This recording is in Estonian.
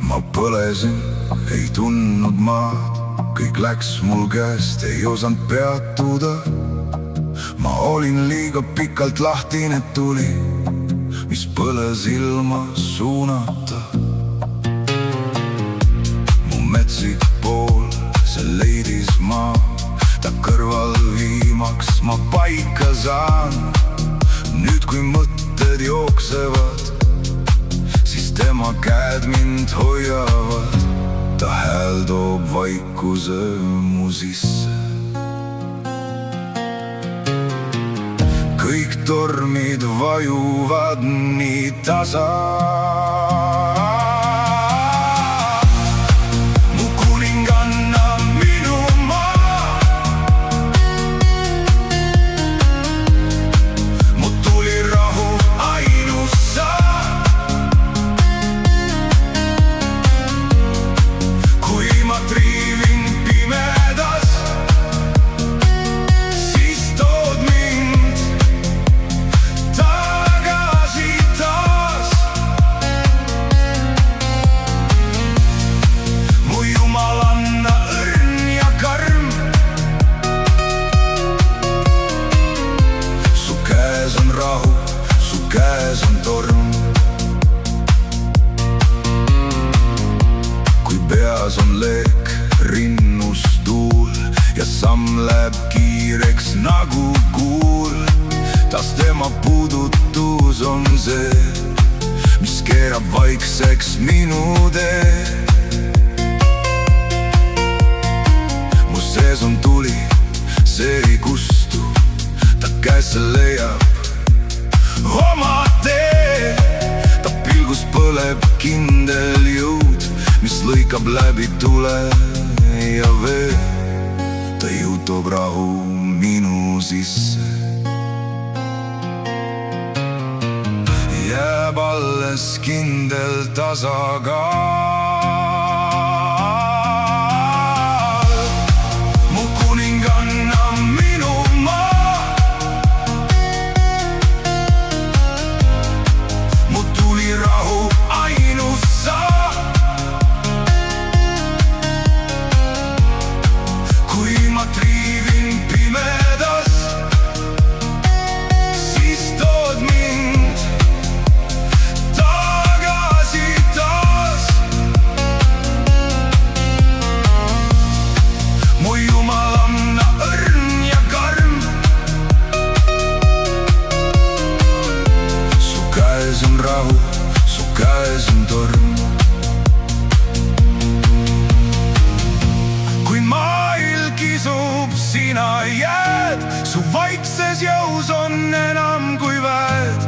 Ma põlesin, ei tundnud maad, kõik läks mul käest, ei osanud peatuda. Ma olin liiga pikalt lahtine tuli, mis põles ilma suunata. Mu metsik pool, see leidis maa, ta kõrval viimaks ma paika saan. Nüüd kui mõtted jooksevad, siis tema käed mind hoiavad. Ta hääl toob vaikuse mu sisse. Kõik tormid vajuvad nii tasa. Mu kuninganna, minu maa. Mu tulirahu ainus sa. Kui ma triivin pimedas, siis tood mind tagasi taas. Mu jumalanna õrn ja karm, su käes on rahu, su käes on torm. Kui peas on leek, rinnus tuul ja samm läheb kiireks nagu kuul, tas tema puudutus on see, mis keerab vaikseks minu tee. Mu sees on tuli, see ei kustu, ta käesse leiab oma tee. Ta pilgus põleb kindel jõud, mis lõikab läbi tule ja vee. Ta jõud toob rahu minu sisse. Jääb alles kindel tasakaal. Mu kuninganna, minu maa. Mu tulirahu ainus sa. Kui ma triivin pimedas, siis tood mind tagasi taas. Mu jumalanna õrn ja karm, su käes on rahu, su käes on torm. Kui maailm kisub, sina jääd, su vaikses jõus on enam kui väed.